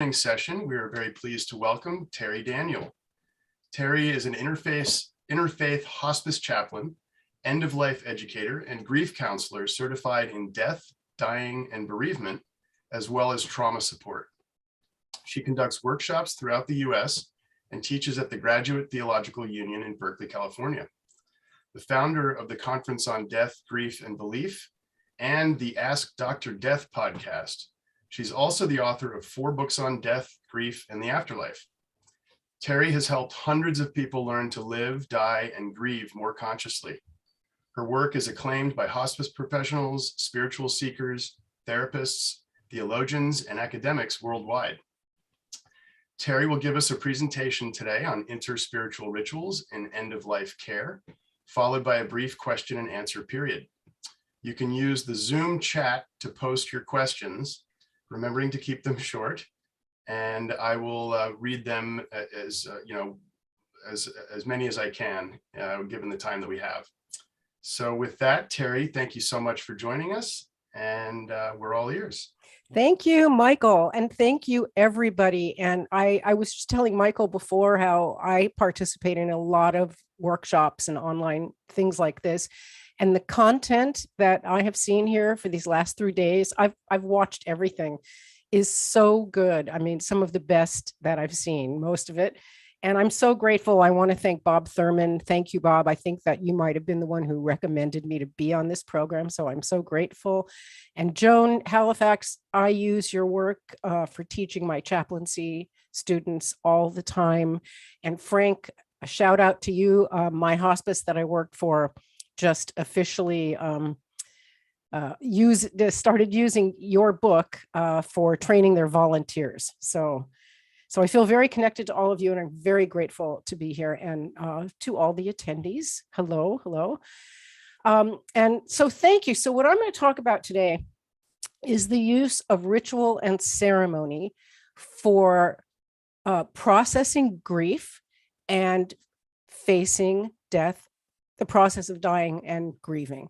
Session, we are very pleased to welcome Terri Daniel. Terri is an interfaith hospice chaplain, end-of-life educator, and grief counselor certified in death, dying, and bereavement, as well as trauma support. She conducts workshops throughout the US and teaches at the Graduate Theological Union in Berkeley, California. The founder of the Conference on Death, Grief, and Belief, and the Ask Dr. Death podcast. She's also the author of 4 books on death, grief, and the afterlife. Terri has helped hundreds of people learn to live, die, and grieve more consciously. Her work is acclaimed by hospice professionals, spiritual seekers, therapists, theologians, and academics worldwide. Terri will give us a presentation today on interspiritual rituals in end-of-life care, followed by a brief question and answer period. You can use the Zoom chat to post your questions, remembering to keep them short, and I will read them as many as I can, given the time that we have. So with that, Terri, thank you so much for joining us, and we're all ears. Thank you, Michael, and thank you, everybody. And I was just telling Michael before how I participate in a lot of workshops and online things like this. And the content that I have seen here for these last 3 days, I've watched everything, is so good. I mean, some of the best that I've seen, most of it. And I'm so grateful. I want to thank Bob Thurman. Thank you, Bob. I think that you might have been the one who recommended me to be on this program. So I'm so grateful. And Joan Halifax, I use your work for teaching my chaplaincy students all the time. And Frank, a shout out to you. My hospice that I worked for just officially started using your book for training their volunteers. So I feel very connected to all of you, and I'm very grateful to be here. And to all the attendees, hello. And so thank you. So what I'm going to talk about today is the use of ritual and ceremony for processing grief and facing death, the process of dying and grieving.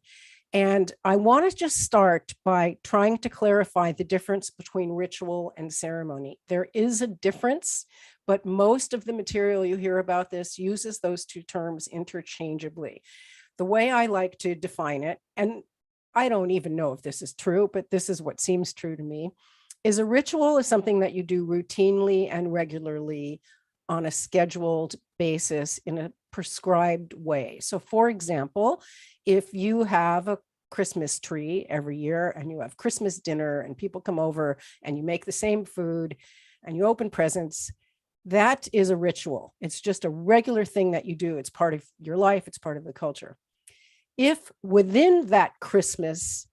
And I want to just start by trying to clarify the difference between ritual and ceremony. There is a difference, but most of the material you hear about this uses those two terms interchangeably. The way I like to define it, and I don't even know if this is true, but this is what seems true to me, is a ritual is something that you do routinely and regularly on a scheduled basis in a prescribed way. So for example, if you have a Christmas tree every year and you have Christmas dinner and people come over and you make the same food and you open presents, that is a ritual. It's just a regular thing that you do. It's part of your life. It's part of the culture. If within that Christmas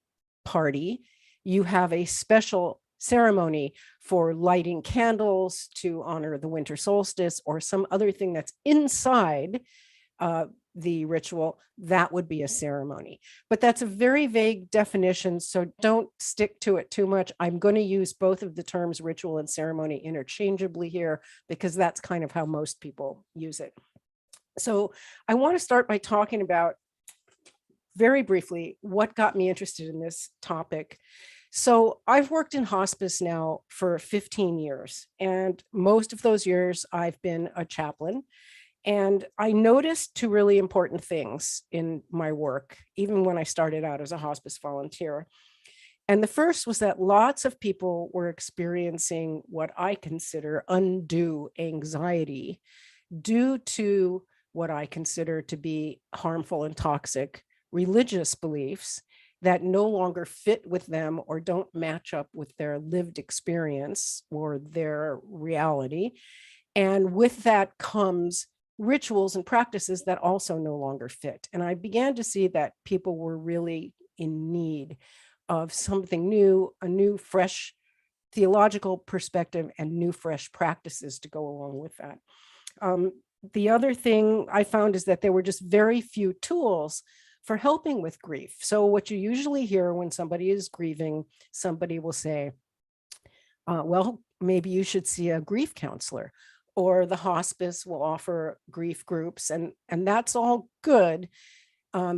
party, you have a special ceremony for lighting candles to honor the winter solstice or some other thing that's inside the ritual, that would be a ceremony. But that's a very vague definition, so don't stick to it too much. I'm going to use both of the terms ritual and ceremony interchangeably here because that's kind of how most people use it. So I want to start by talking about, very briefly, what got me interested in this topic. So I've worked in hospice now for 15 years, and most of those years I've been a chaplain. And I noticed 2 really important things in my work, even when I started out as a hospice volunteer. And the first was that lots of people were experiencing what I consider undue anxiety due to what I consider to be harmful and toxic religious beliefs that no longer fit with them or don't match up with their lived experience or their reality. And with that comes rituals and practices that also no longer fit. And I began to see that people were really in need of something new, a new, fresh theological perspective and new, fresh practices to go along with that. The other thing I found is that there were just very few tools for helping with grief. So what you usually hear when somebody is grieving, somebody will say, well, maybe you should see a grief counselor, or the hospice will offer grief groups, and that's all good.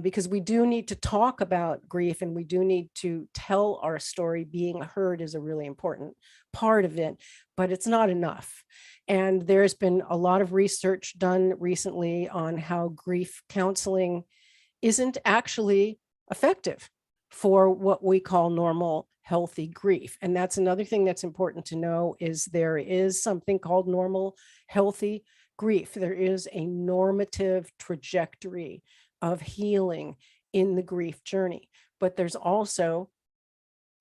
because we do need to talk about grief and we do need to tell our story. Being heard is a really important part of it, but it's not enough. And there's been a lot of research done recently on how grief counseling isn't actually effective for what we call normal healthy grief. And that's another thing that's important to know, is there is something called normal healthy grief. There is a normative trajectory of healing in the grief journey, but there's also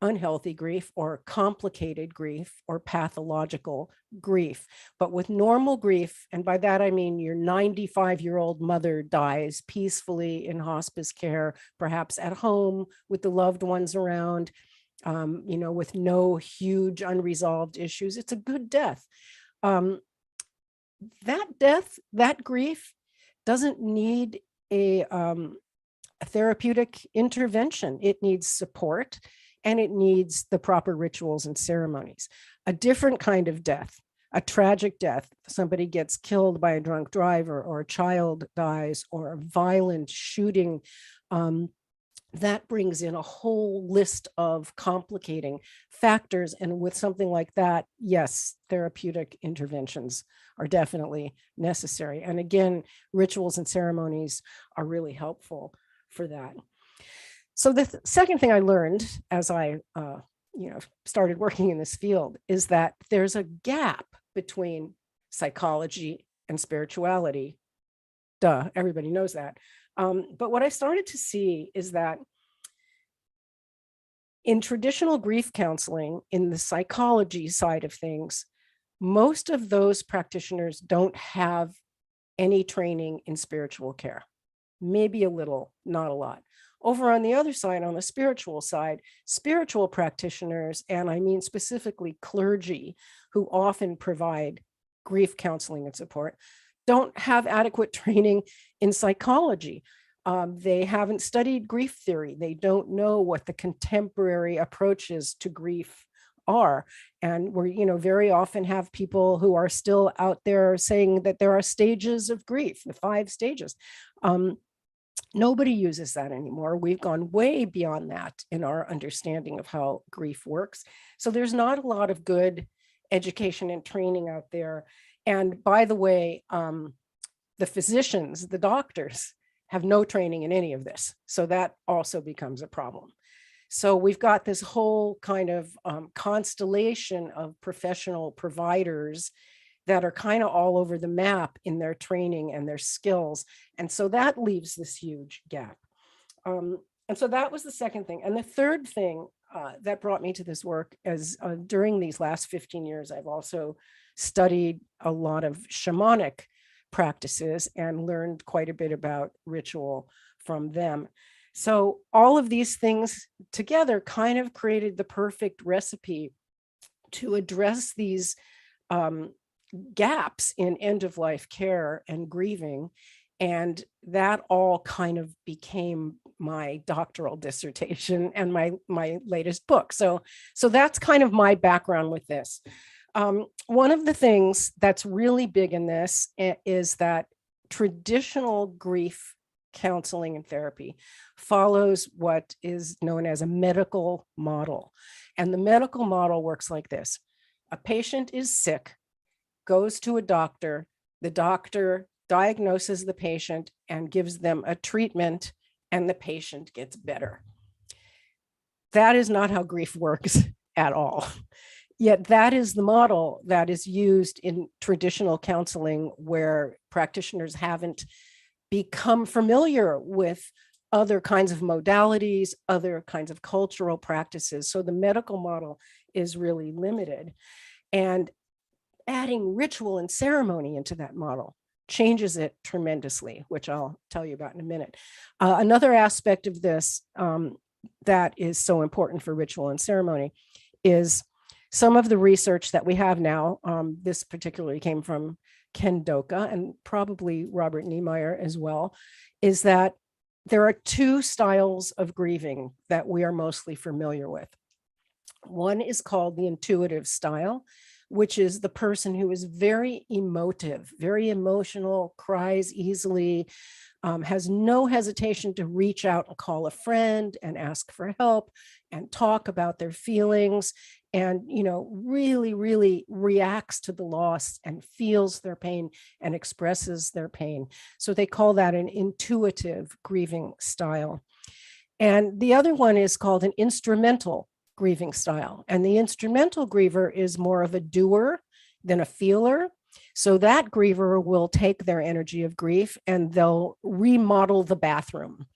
unhealthy grief or complicated grief or pathological grief. But with normal grief, and by that I mean your 95-year-old mother dies peacefully in hospice care, perhaps at home with the loved ones around, with no huge unresolved issues. It's a good death. That grief doesn't need a therapeutic intervention. It needs support, and it needs the proper rituals and ceremonies. A different kind of death, a tragic death, somebody gets killed by a drunk driver, or a child dies, or a violent shooting, that brings in a whole list of complicating factors. And with something like that, yes, therapeutic interventions are definitely necessary. And again, rituals and ceremonies are really helpful for that. So the second thing I learned as I started working in this field is that there's a gap between psychology and spirituality. Duh, everybody knows that. But what I started to see is that in traditional grief counseling, in the psychology side of things, most of those practitioners don't have any training in spiritual care. Maybe a little, not a lot. Over on the other side, on the spiritual side, spiritual practitioners, and I mean specifically clergy, who often provide grief counseling and support, don't have adequate training in psychology. They haven't studied grief theory. They don't know what the contemporary approaches to grief are. And we very often have people who are still out there saying that there are stages of grief, the 5 stages. Nobody uses that anymore. We've gone way beyond that in our understanding of how grief works. So there's not a lot of good education and training out there. And by the way, the physicians, the doctors, have no training in any of this. So that also becomes a problem. So we've got this whole kind of constellation of professional providers that are kind of all over the map in their training and their skills. And so that leaves this huge gap. And so that was the second thing. And the third thing that brought me to this work is during these last 15 years, I've also studied a lot of shamanic practices and learned quite a bit about ritual from them. So all of these things together kind of created the perfect recipe to address these gaps in end-of-life care and grieving. And that all kind of became my doctoral dissertation and my latest book. So that's kind of my background with this. One of the things that's really big in this is that traditional grief counseling and therapy follows what is known as a medical model. And the medical model works like this. A patient is sick, goes to a doctor, the doctor diagnoses the patient and gives them a treatment, and the patient gets better. That is not how grief works at all. Yet that is the model that is used in traditional counseling, where practitioners haven't become familiar with other kinds of modalities, other kinds of cultural practices. So the medical model is really limited. And adding ritual and ceremony into that model changes it tremendously, which I'll tell you about in a minute. Another aspect of this that is so important for ritual and ceremony is some of the research that we have now. This particularly came from Ken Doka and probably Robert Niemeyer as well, is that there are 2 styles of grieving that we are mostly familiar with. One is called the intuitive style, which is the person who is very emotive, very emotional, cries easily, has no hesitation to reach out and call a friend and ask for help and talk about their feelings, and really, really reacts to the loss and feels their pain and expresses their pain. So they call that an intuitive grieving style. And the other one is called an instrumental grieving style. And the instrumental griever is more of a doer than a feeler. So that griever will take their energy of grief and they'll remodel the bathroom,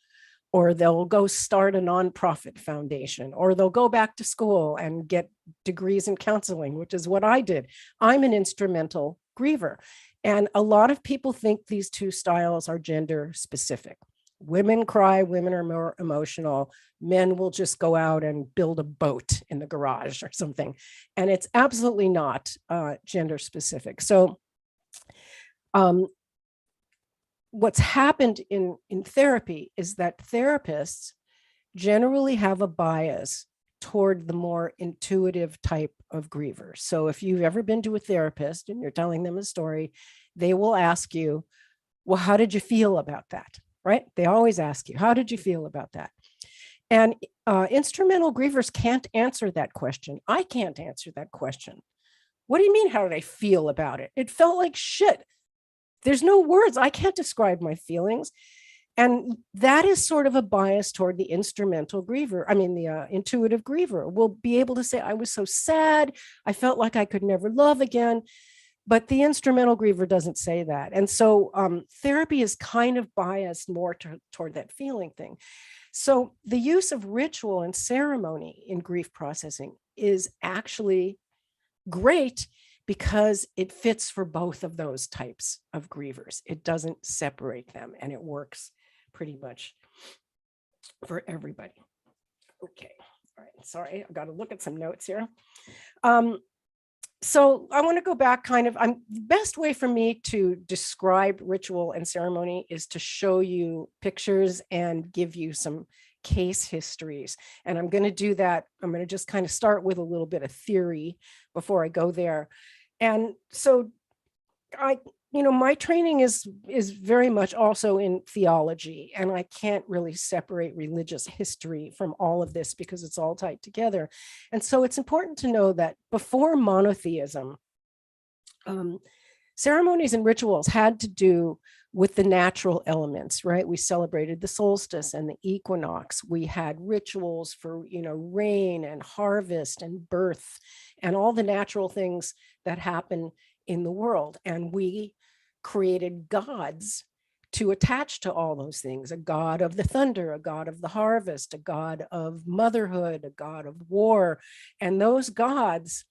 or they'll go start a nonprofit foundation, or they'll go back to school and get degrees in counseling, which is what I did. I'm an instrumental griever. And a lot of people think these two styles are gender specific. Women cry, women are more emotional. Men will just go out and build a boat in the garage or something. And it's absolutely not gender specific. So what's happened in therapy is that therapists generally have a bias toward the more intuitive type of griever. So if you've ever been to a therapist and you're telling them a story, they will ask you, well, how did you feel about that? Right? They always ask you, how did you feel about that? And instrumental grievers can't answer that question. I can't answer that question. What do you mean, how did I feel about it? It felt like shit. There's no words. I can't describe my feelings. And that is sort of a bias toward the instrumental griever. I mean, the intuitive griever will be able to say, I was so sad. I felt like I could never love again. But the instrumental griever doesn't say that. And so therapy is kind of biased more toward that feeling thing. So the use of ritual and ceremony in grief processing is actually great because it fits for both of those types of grievers. It doesn't separate them, and it works pretty much for everybody. Okay, all right, sorry, I've got to look at some notes here. So I want to go back the best way for me to describe ritual and ceremony is to show you pictures and give you some case histories. And I'm going to do that. I'm going to just kind of start with a little bit of theory before I go there. And so my training is very much also in theology, and I can't really separate religious history from all of this because it's all tied together. And so it's important to know that before monotheism, ceremonies and rituals had to do with the natural elements, right? We celebrated the solstice and the equinox. We had rituals for, rain and harvest and birth and all the natural things that happen in the world. And we created gods to attach to all those things: a god of the thunder, a god of the harvest, a god of motherhood, a god of war. And those gods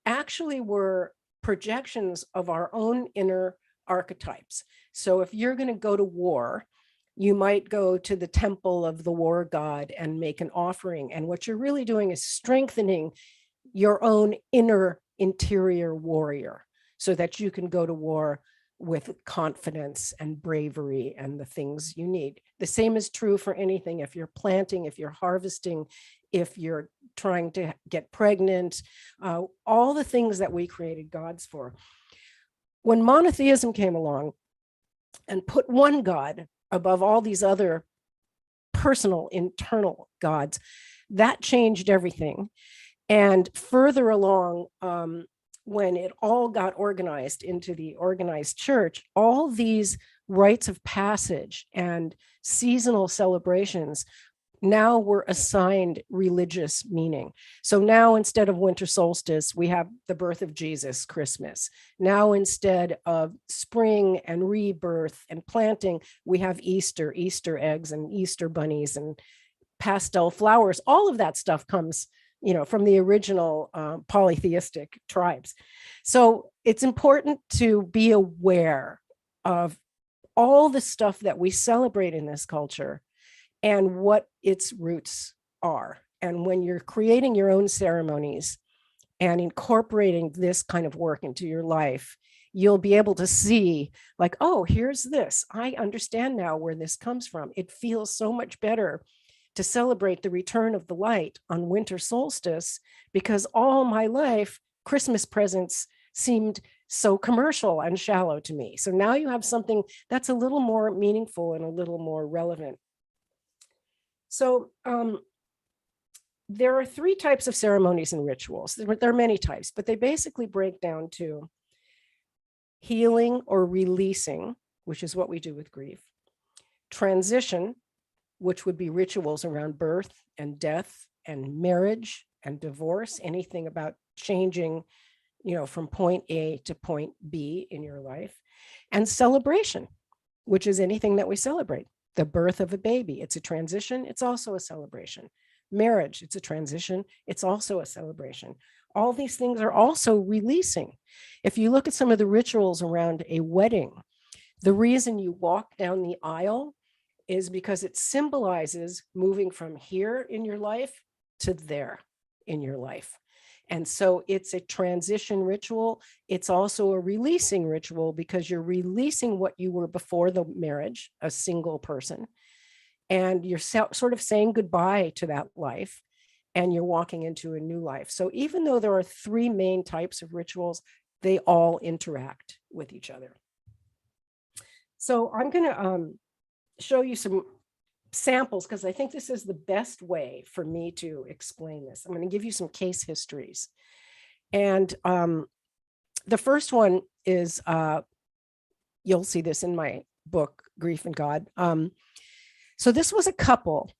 actually were projections of our own inner archetypes. So if you're going to go to war, you might go to the temple of the war god and make an offering. And what you're really doing is strengthening your own interior warrior so that you can go to war with confidence and bravery and the things you need. The same is true for anything. If you're planting, if you're harvesting, if you're trying to get pregnant, all the things that we created gods for. When monotheism came along and put one god above all these other personal internal gods, that changed everything. And further along, when it all got organized into the organized church, all these rites of passage and seasonal celebrations now were assigned religious meaning. So now instead of winter solstice, we have the birth of Jesus, Christmas. Now instead of spring and rebirth and planting, we have Easter, Easter eggs and Easter bunnies and pastel flowers. All of that stuff comes from the original polytheistic tribes. So it's important to be aware of all the stuff that we celebrate in this culture and what its roots are. And when you're creating your own ceremonies and incorporating this kind of work into your life, you'll be able to see like, oh, here's this. I understand now where this comes from. It feels so much better to celebrate the return of the light on winter solstice because all my life Christmas presents seemed so commercial and shallow to me. So now you have something that's a little more meaningful and a little more relevant. So there are 3 types of ceremonies and rituals. There are many types, but they basically break down to healing or releasing, which is what we do with grief, transition, which would be rituals around birth and death and marriage and divorce, anything about changing, from point A to point B in your life, and celebration, which is anything that we celebrate. The birth of a baby, it's a transition, it's also a celebration. Marriage, it's a transition, it's also a celebration. All these things are also releasing. If you look at some of the rituals around a wedding, the reason you walk down the aisle is because it symbolizes moving from here in your life to there in your life. And so it's a transition ritual. It's also a releasing ritual because you're releasing what you were before the marriage, a single person, and you're sort of saying goodbye to that life and you're walking into a new life. So even though there are 3 main types of rituals, they all interact with each other. So I'm going to show you some samples because I think this is the best way for me to explain this. I'm going to give you some case histories. And the first one is, you'll see this in my book, Grief and God. So this was a couple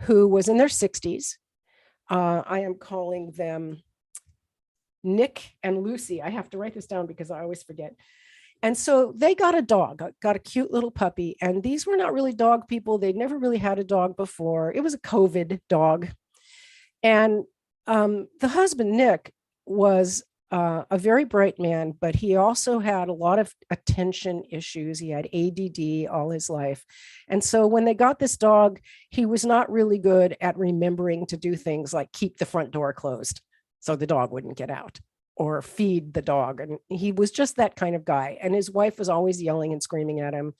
who was in their 60s. I am calling them Nick and Lucy. I have to write this down because I always forget. And so they got a dog, got a cute little puppy. And these were not really dog people. They'd never really had a dog before. It was a COVID dog. And the husband, Nick, was a very bright man, but he also had a lot of attention issues. He had ADD all his life. And so when they got this dog, he was not really good at remembering to do things like keep the front door closed so the dog wouldn't get out, or feed the dog. And he was just that kind of guy. And his wife was always yelling and screaming at him,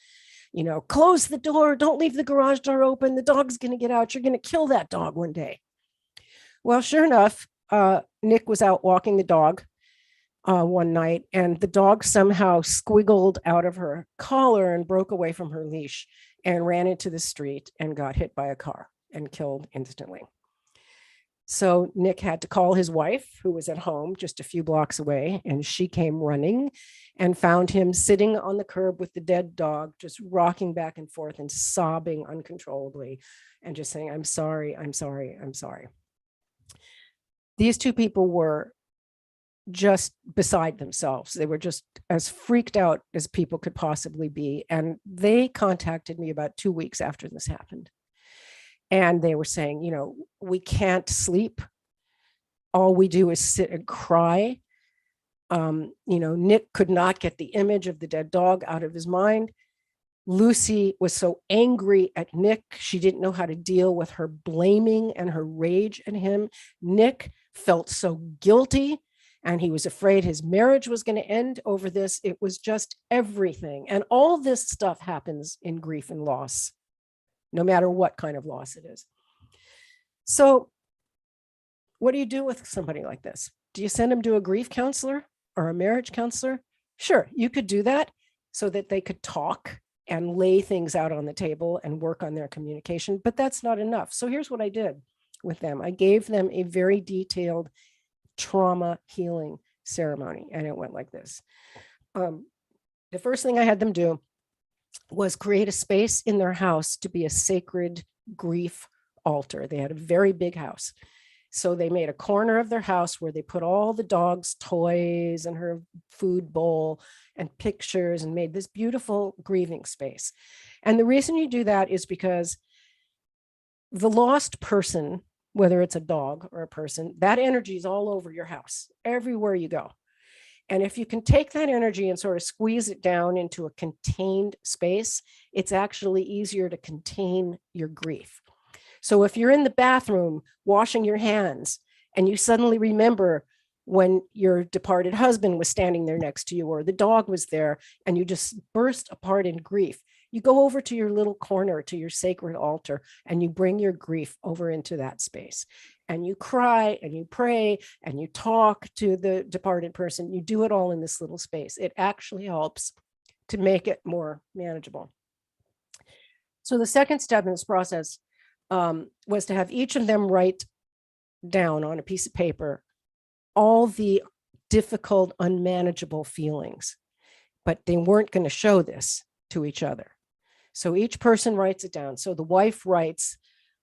close the door, don't leave the garage door open. The dog's going to get out. You're going to kill that dog one day. Well, sure enough, Nick was out walking the dog one night, and the dog somehow squiggled out of her collar and broke away from her leash and ran into the street and got hit by a car and killed instantly. So Nick had to call his wife, who was at home just a few blocks away, and she came running and found him sitting on the curb with the dead dog, just rocking back and forth and sobbing uncontrollably and just saying, I'm sorry, I'm sorry, I'm sorry. These 2 people were just beside themselves. They were just as freaked out as people could possibly be. And they contacted me about 2 weeks after this happened. And they were saying, we can't sleep. All we do is sit and cry. Nick could not get the image of the dead dog out of his mind. Lucy was so angry at Nick. She didn't know how to deal with her blaming and her rage at him. Nick felt so guilty, and he was afraid his marriage was going to end over this. It was just everything. And all this stuff happens in grief and loss, no matter what kind of loss it is. So what do you do with somebody like this? Do you send them to a grief counselor or a marriage counselor? Sure, you could do that so that they could talk and lay things out on the table and work on their communication, but that's not enough. So here's what I did with them. I gave them a very detailed trauma healing ceremony, and it went like this. The first thing I had them do was create a space in their house to be a sacred grief altar. They had a very big house. So they made a corner of their house where they put all the dog's toys and her food bowl and pictures and made this beautiful grieving space. And the reason you do that is because the lost person, whether it's a dog or a person, that energy is all over your house, everywhere you go. And if you can take that energy and sort of squeeze it down into a contained space, it's actually easier to contain your grief. So if you're in the bathroom washing your hands and you suddenly remember when your departed husband was standing there next to you or the dog was there and you just burst apart in grief, You go over to your little corner, to your sacred altar, and you bring your grief over into that space. And you cry and you pray and you talk to the departed person. You do it all in this little space. It actually helps to make it more manageable. So the second step in this process was to have each of them write down on a piece of paper all the difficult, unmanageable feelings, but they weren't going to show this to each other. So each person writes it down. So the wife writes,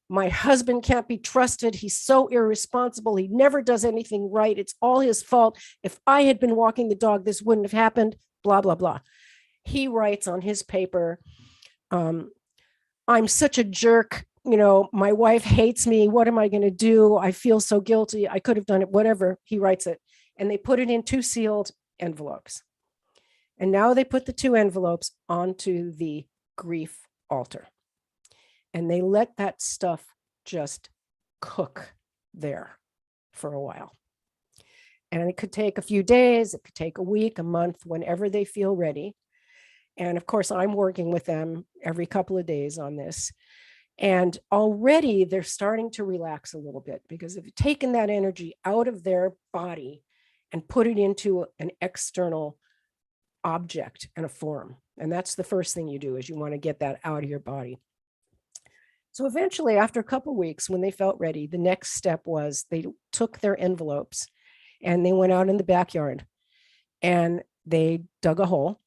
my husband can't be trusted. He's so irresponsible. He never does anything right. It's all his fault. If I had been walking the dog, this wouldn't have happened, blah, blah, blah. He writes on his paper, I'm such a jerk. My wife hates me. What am I going to do? I feel so guilty. I could have done it, whatever. He writes it. And they put it in 2 sealed envelopes. And now they put the 2 envelopes onto the grief altar. And they let that stuff just cook there for a while. And it could take a few days. It could take a week, a month, whenever they feel ready. And of course, I'm working with them every couple of days on this. And already they're starting to relax a little bit, because if you've taken that energy out of their body and put it into an external object and a form, and that's the first thing you do, is you want to get that out of your body. So eventually, after a couple of weeks, when they felt ready, the next step was they took their envelopes and they went out in the backyard and they dug a hole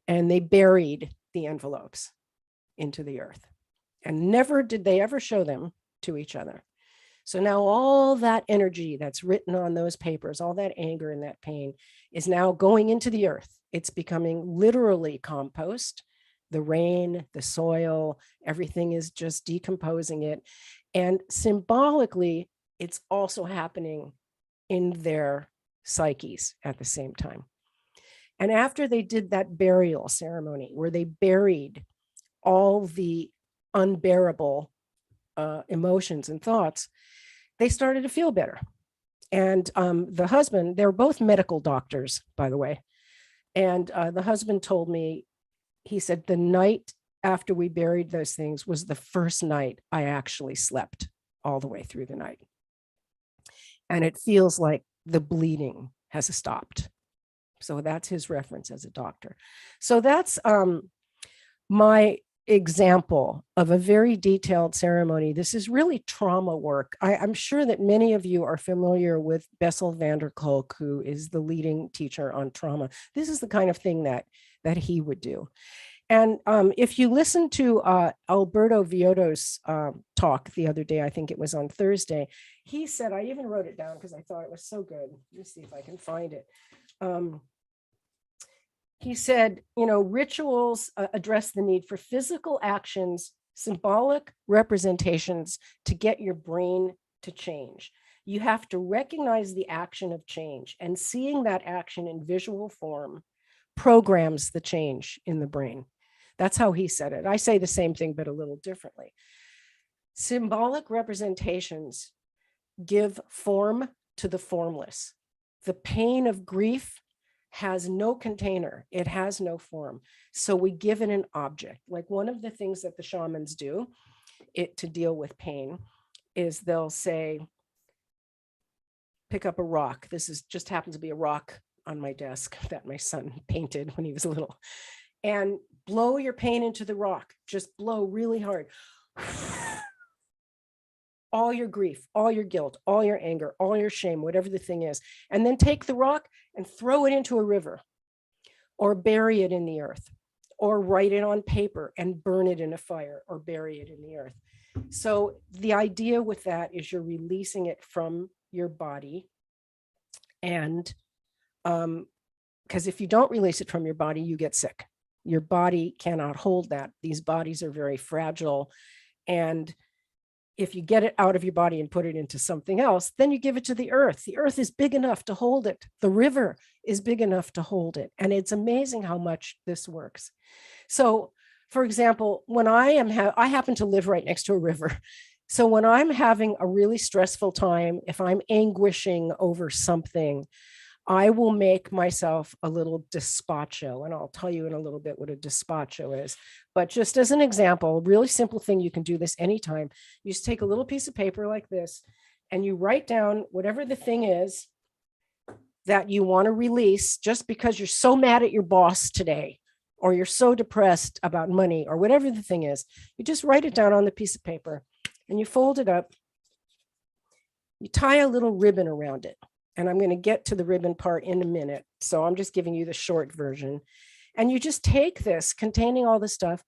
and they buried the envelopes into the earth. And never did they ever show them to each other. So now all that energy that's written on those papers, all that anger and that pain, is now going into the earth. It's becoming literally compost. The rain, the soil, everything is just decomposing it. And symbolically, it's also happening in their psyches at the same time. And after they did that burial ceremony where they buried all the unbearable emotions and thoughts, they started to feel better. And the husband, they're both medical doctors, by the way. And the husband told me, he said, the night after we buried those things was the first night I actually slept all the way through the night. And it feels like the bleeding has stopped. So that's his reference as a doctor. So that's my example of a very detailed ceremony. This is really trauma work. I'm sure that many of you are familiar with Bessel van der Kolk, who is the leading teacher on trauma. This is the kind of thing that he would do. And if you listen to Alberto Villoldo's talk the other day, I think it was on Thursday, he said, I even wrote it down because I thought it was so good. Let me see if I can find it. He said, rituals address the need for physical actions, symbolic representations to get your brain to change. You have to recognize the action of change, and seeing that action in visual form programs the change in the brain. That's how he said it. I say the same thing, but a little differently. Symbolic representations give form to the formless. The pain of grief has no container. It has no form. So we give it an object. Like one of the things that the shamans do to deal with pain is they'll say, pick up a rock. This is just happens to be a rock on my desk that my son painted when he was little. And blow your pain into the rock. Just blow really hard. All your grief, all your guilt, all your anger, all your shame, whatever the thing is. And then take the rock and throw it into a river, or bury it in the earth, or write it on paper and burn it in a fire, or bury it in the earth. So the idea with that is you're releasing it from your body. And because if you don't release it from your body, you get sick. Your body cannot hold that. These bodies are very fragile. And if you get it out of your body and put it into something else, then you give it to the earth. The earth is big enough to hold it. The river is big enough to hold it. And it's amazing how much this works. So, for example, when I happen to live right next to a river. So when I'm having a really stressful time, if I'm anguishing over something, I will make myself a little despacho, and I'll tell you in a little bit what a despacho is. But just as an example, a really simple thing, you can do this anytime. You just take a little piece of paper like this, and you write down whatever the thing is that you want to release just because you're so mad at your boss today, or you're so depressed about money, or whatever the thing is. You just write it down on the piece of paper and you fold it up. You tie a little ribbon around it. And I'm going to get to the ribbon part in a minute. So I'm just giving you the short version. And you just take this containing all the stuff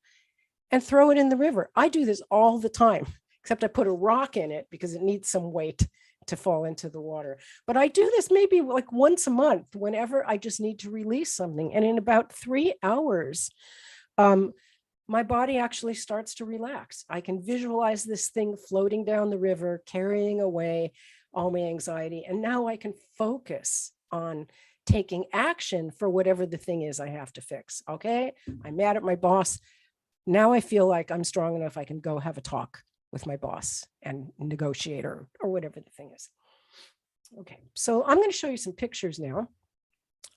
and throw it in the river. I do this all the time, except I put a rock in it because it needs some weight to fall into the water. But I do this maybe like once a month, whenever I just need to release something. And in about 3 hours, my body actually starts to relax. I can visualize this thing floating down the river, carrying away all my anxiety. And now I can focus on taking action for whatever the thing is I have to fix. Okay. I'm mad at my boss. Now I feel like I'm strong enough. I can go have a talk with my boss and negotiate or whatever the thing is. Okay. So I'm going to show you some pictures now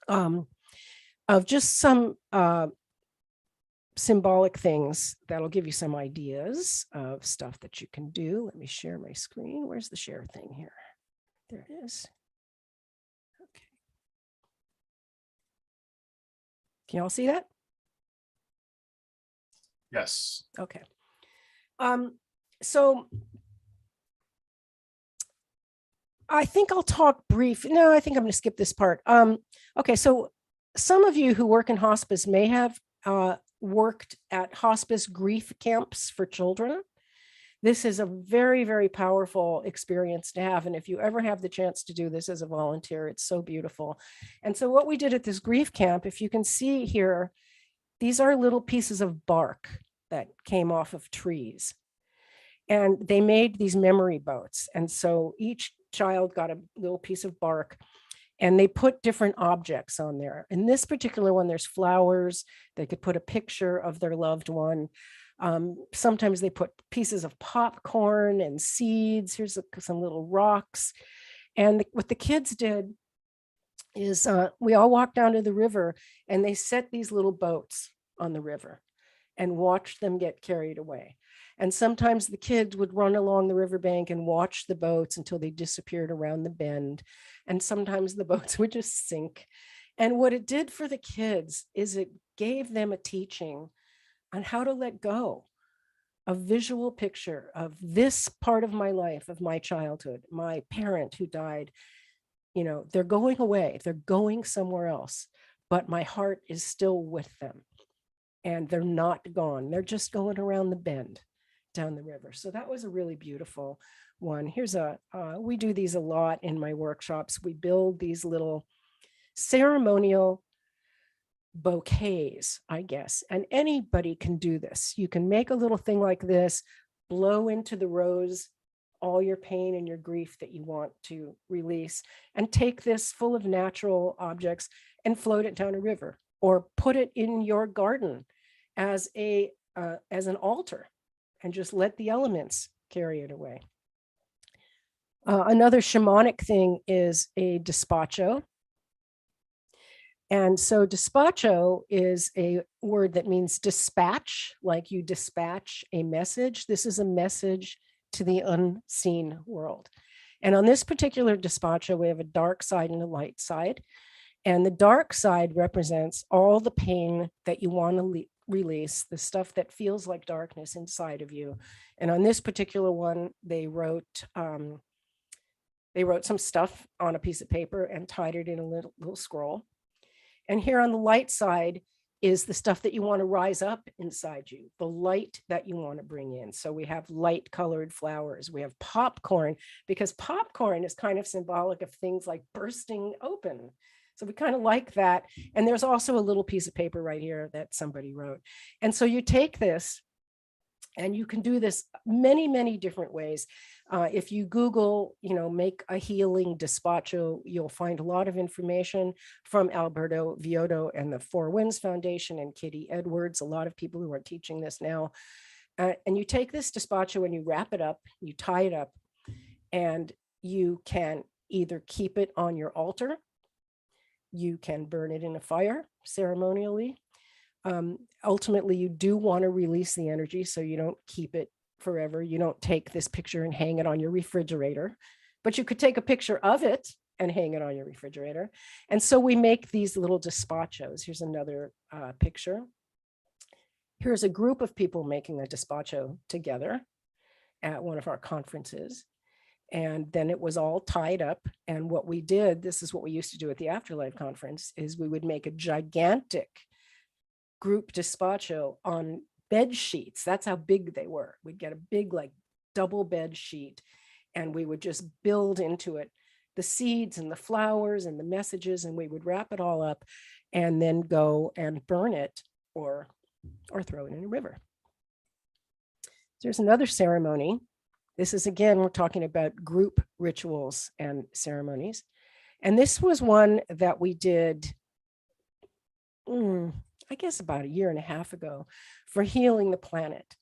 of just some symbolic things that'll give you some ideas of stuff that you can do. Let me share my screen. Where's the share thing here? There it is. Okay. Can you all see that? Yes. Okay. So I think I'll talk brief. No, I think I'm going to skip this part. Okay. So some of you who work in hospice may have worked at hospice grief camps for children. This is a very, very powerful experience to have. And if you ever have the chance to do this as a volunteer, it's so beautiful. And so what we did at this grief camp, if you can see here, these are little pieces of bark that came off of trees. And they made these memory boats. And so each child got a little piece of bark, and they put different objects on there. In this particular one, there's flowers. They could put a picture of their loved one. Sometimes they put pieces of popcorn and seeds. Here's some little rocks. And what the kids did is we all walked down to the river, and they set these little boats on the river and watched them get carried away. And sometimes the kids would run along the riverbank and watch the boats until they disappeared around the bend. And sometimes the boats would just sink. And what it did for the kids is it gave them a teaching on how to let go, a visual picture of this part of my life, of my childhood, my parent who died. You know, they're going away, they're going somewhere else, but my heart is still with them. And they're not gone. They're just going around the bend down the river. So that was a really beautiful one. Here's we do these a lot in my workshops. We build these little ceremonial bouquets, I guess, and anybody can do this. You can make a little thing like this, blow into the rose all your pain and your grief that you want to release, and take this full of natural objects and float it down a river, or put it in your garden as an altar, and just let the elements carry it away. Another shamanic thing is a despacho. And so despacho is a word that means dispatch, like you dispatch a message. This is a message to the unseen world. And on this particular despacho, we have a dark side and a light side. And the dark side represents all the pain that you want to release, the stuff that feels like darkness inside of you. And on this particular one, they wrote some stuff on a piece of paper and tied it in a little scroll. And here on the light side is the stuff that you want to rise up inside you, the light that you want to bring in. So we have light colored flowers. We have popcorn, because popcorn is kind of symbolic of things like bursting open. So we kind of like that. And there's also a little piece of paper right here that somebody wrote. And so you take this, and you can do this many, many different ways. If you Google, make a healing despacho, you'll find a lot of information from Alberto Viodo and the Four Winds Foundation and Kitty Edwards, a lot of people who are teaching this now. And you take this despacho and you wrap it up, you tie it up, and you can either keep it on your altar, you can burn it in a fire ceremonially. Ultimately, you do want to release the energy, so you don't keep it forever. You don't take this picture and hang it on your refrigerator, but you could take a picture of it and hang it on your refrigerator. And so we make these little despachos. Here's another picture. Here's a group of people making a despacho together at one of our conferences. And then it was all tied up. And what we did, this is what we used to do at the Afterlife Conference, is we would make a gigantic group despacho on bed sheets. That's how big they were. We'd get a big, like, double bed sheet, and we would just build into it the seeds and the flowers and the messages, and we would wrap it all up and then go and burn it or throw it in a river. There's another ceremony. This is, again, we're talking about group rituals and ceremonies. And this was one that we did, I guess about 1.5 years ago, for healing the planet.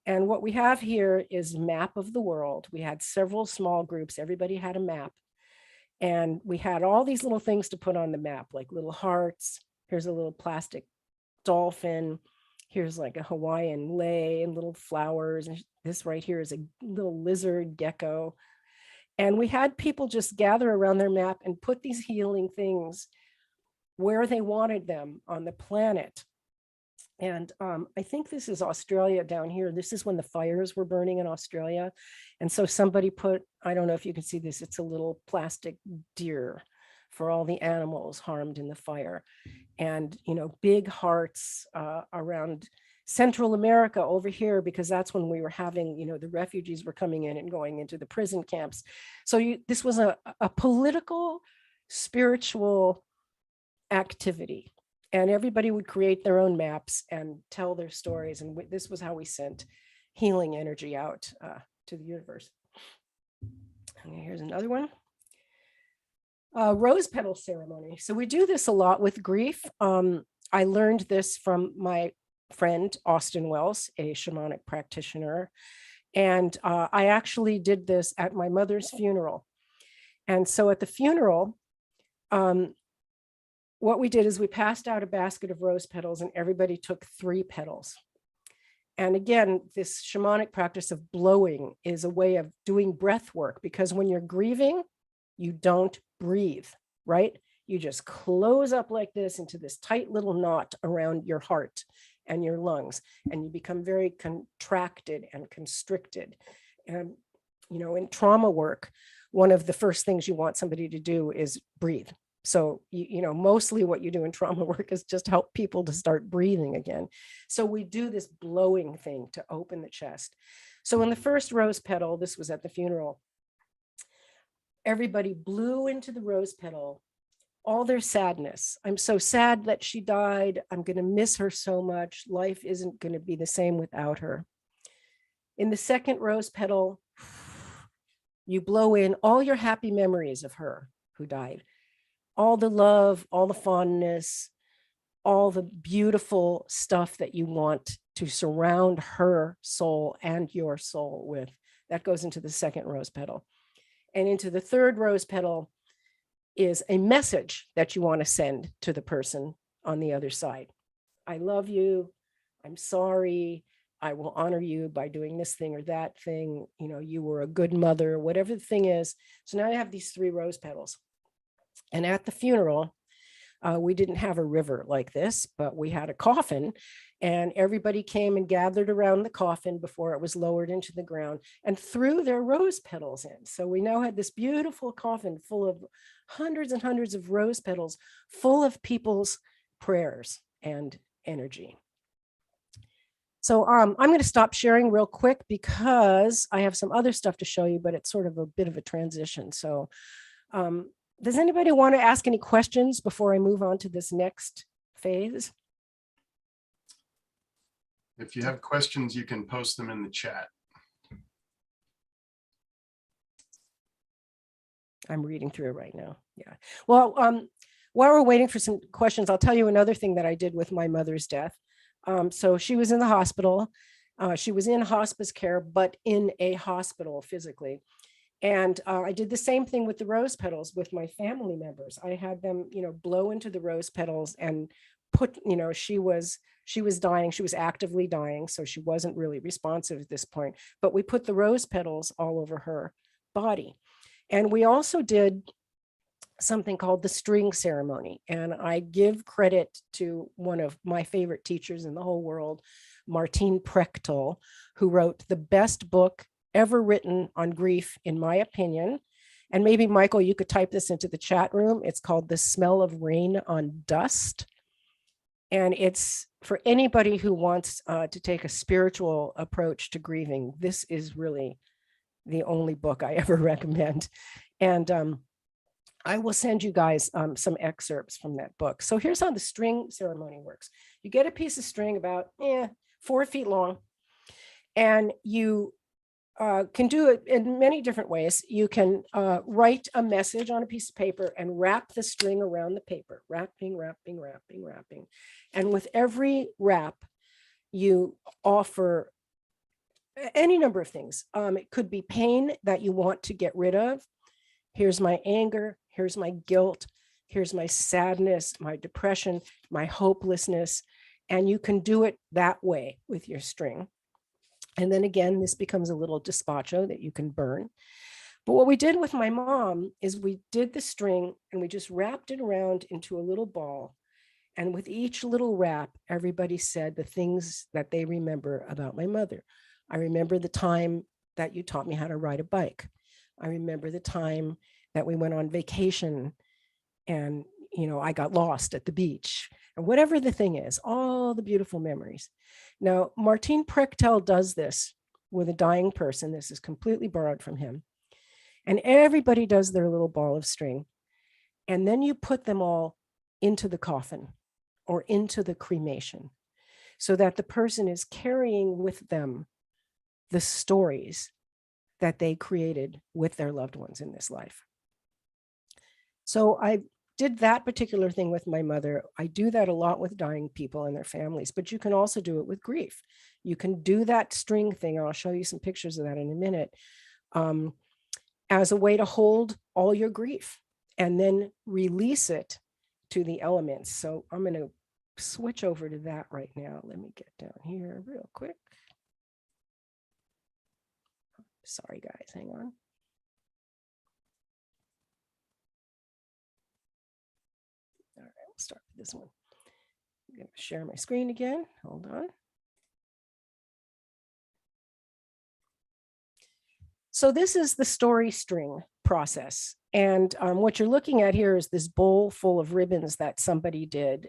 And what we have here is a map of the world. We had several small groups. Everybody had a map. And we had all these little things to put on the map, like little hearts. Here's a little plastic dolphin. Here's like a Hawaiian lei and little flowers. And this right here is a little lizard gecko. And we had people just gather around their map and put these healing things where they wanted them on the planet. And I think this is Australia down here. This is when the fires were burning in Australia. And so somebody put, I don't know if you can see this, it's a little plastic deer for all the animals harmed in the fire. And, you know, big hearts around Central America over here, because that's when we were having, you know, the refugees were coming in and going into the prison camps. So this was a political, spiritual activity. And everybody would create their own maps and tell their stories. And this was how we sent healing energy out to the universe. And here's another one. Rose petal ceremony. So we do this a lot with grief. I learned this from my friend, Austin Wells, a shamanic practitioner. And I actually did this at my mother's funeral. And so at the funeral, what we did is we passed out a basket of rose petals and everybody took 3 petals. And again, this shamanic practice of blowing is a way of doing breath work, because when you're grieving, you don't breathe, right? You just close up like this into this tight little knot around your heart and your lungs, and you become very contracted and constricted. And, you know, in trauma work, one of the first things you want somebody to do is breathe. So, you know, mostly what you do in trauma work is just help people to start breathing again. So we do this blowing thing to open the chest. So in the first rose petal, this was at the funeral, everybody blew into the rose petal all their sadness. I'm so sad that she died. I'm going to miss her so much. Life isn't going to be the same without her. In the second rose petal, you blow in all your happy memories of her who died. All the love, all the fondness, all the beautiful stuff that you want to surround her soul and your soul with. That goes into the second rose petal. And into the third rose petal is a message that you want to send to the person on the other side. I love you. I'm sorry. I will honor you by doing this thing or that thing. You know, you were a good mother, whatever the thing is. So now I have these 3 rose petals. And at the funeral, we didn't have a river like this, but we had a coffin, and everybody came and gathered around the coffin before it was lowered into the ground and threw their rose petals in. So we now had this beautiful coffin full of hundreds and hundreds of rose petals, full of people's prayers and energy. So I'm going to stop sharing real quick because I have some other stuff to show you, but it's sort of a bit of a transition. So does anybody want to ask any questions before I move on to this next phase? If you have questions, you can post them in the chat. I'm reading through it right now. Yeah. Well, while we're waiting for some questions, I'll tell you another thing that I did with my mother's death. So she was in the hospital. She was in hospice care, but in a hospital physically. And I did the same thing with the rose petals with my family members. I had them, blow into the rose petals and put, she was dying. She was actively dying. So she wasn't really responsive at this point, but we put the rose petals all over her body. And we also did something called the string ceremony. And I give credit to one of my favorite teachers in the whole world, Martine Prechtel, who wrote the best book ever written on grief, in my opinion. And maybe, Michael, you could type this into the chat room. It's called The Smell of Rain on Dust. And it's for anybody who wants to take a spiritual approach to grieving. This is really the only book I ever recommend. And I will send you guys some excerpts from that book. So here's how the string ceremony works. You get a piece of string about 4 feet long, and you can do it in many different ways. You can write a message on a piece of paper and wrap the string around the paper, wrapping. And with every wrap, you offer any number of things. It could be pain that you want to get rid of. Here's my anger. Here's my guilt. Here's my sadness, my depression, my hopelessness. And you can do it that way with your string. And then again, this becomes a little despacho that you can burn. But what we did with my mom is we did the string and we just wrapped it around into a little ball. And with each little wrap, everybody said the things that they remember about my mother. I remember the time that you taught me how to ride a bike. I remember the time that we went on vacation and, I got lost at the beach, and whatever the thing is, all the beautiful memories. Now, Martine Prechtel does this with a dying person. This is completely borrowed from him. And everybody does their little ball of string. And then you put them all into the coffin or into the cremation so that the person is carrying with them the stories that they created with their loved ones in this life. So I did that particular thing with my mother. I do that a lot with dying people and their families, but you can also do it with grief. You can do that string thing. I'll show you some pictures of that in a minute, as a way to hold all your grief and then release it to the elements. So I'm going to switch over to that right now. Let me get down here real quick. Sorry, guys, hang on. All right, we'll start with this one. I'm going to share my screen again. Hold on. So this is the story string process. And what you're looking at here is this bowl full of ribbons that somebody did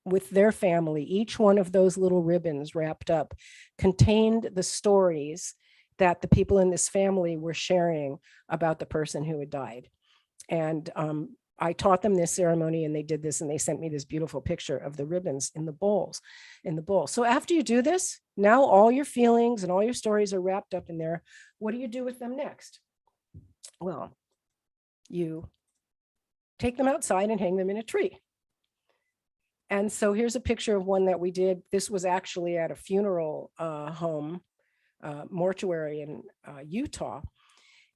with their family. Each one of those little ribbons wrapped up contained the stories that the people in this family were sharing about the person who had died. And I taught them this ceremony and they did this and they sent me this beautiful picture of the ribbons in the bowl. So after you do this, now all your feelings and all your stories are wrapped up in there. What do you do with them next? Well, you take them outside and hang them in a tree. And so here's a picture of one that we did. This was actually at a funeral home, mortuary in Utah.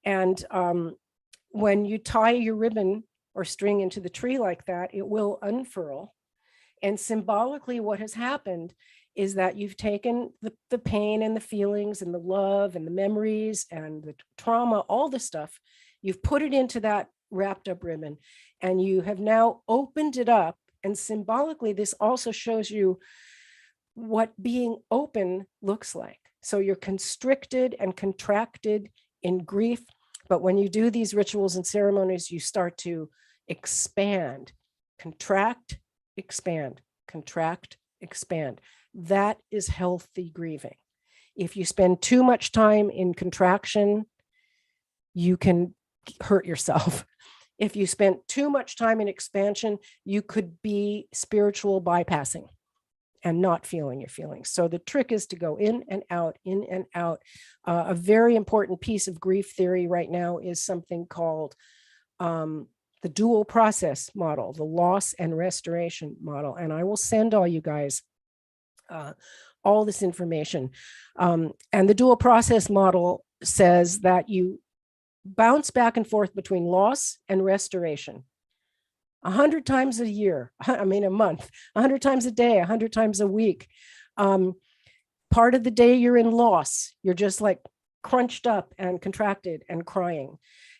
And when you tie your ribbon or string into the tree like that, it will unfurl. And symbolically, what has happened is that you've taken the pain and the feelings and the love and the memories and the trauma, all the stuff, you've put it into that wrapped up ribbon, and you have now opened it up. And symbolically, this also shows you what being open looks like. So you're constricted and contracted in grief. But when you do these rituals and ceremonies, you start to expand, contract, expand, contract, expand. That is healthy grieving. If you spend too much time in contraction, you can hurt yourself. If you spend too much time in expansion, you could be spiritual bypassing and not feeling your feelings. So the trick is to go in and out, in and out. A very important piece of grief theory right now is something called the dual process model, the loss and restoration model. And I will send all you guys all this information. And the dual process model says that you bounce back and forth between loss and restoration. 100 times a year, I mean, a month, 100 times a day, 100 times a week. Part of the day you're in loss, you're just like crunched up and contracted and crying.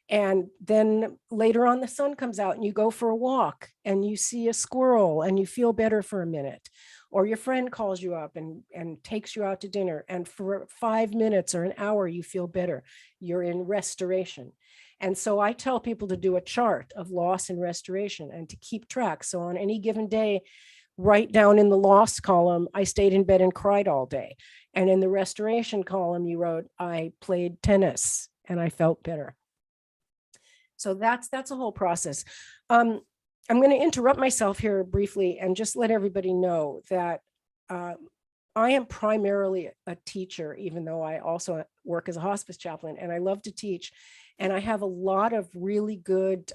And then later on, the sun comes out and you go for a walk and you see a squirrel and you feel better for a minute. Or your friend calls you up and takes you out to dinner. And for 5 minutes or an hour, you feel better. You're in restoration. And so I tell people to do a chart of loss and restoration and to keep track. So on any given day, write down in the loss column, I stayed in bed and cried all day. And in the restoration column, you wrote, I played tennis and I felt better. So that's a whole process. I'm going to interrupt myself here briefly and just let everybody know that I am primarily a teacher, even though I also work as a hospice chaplain, and I love to teach. And I have a lot of really good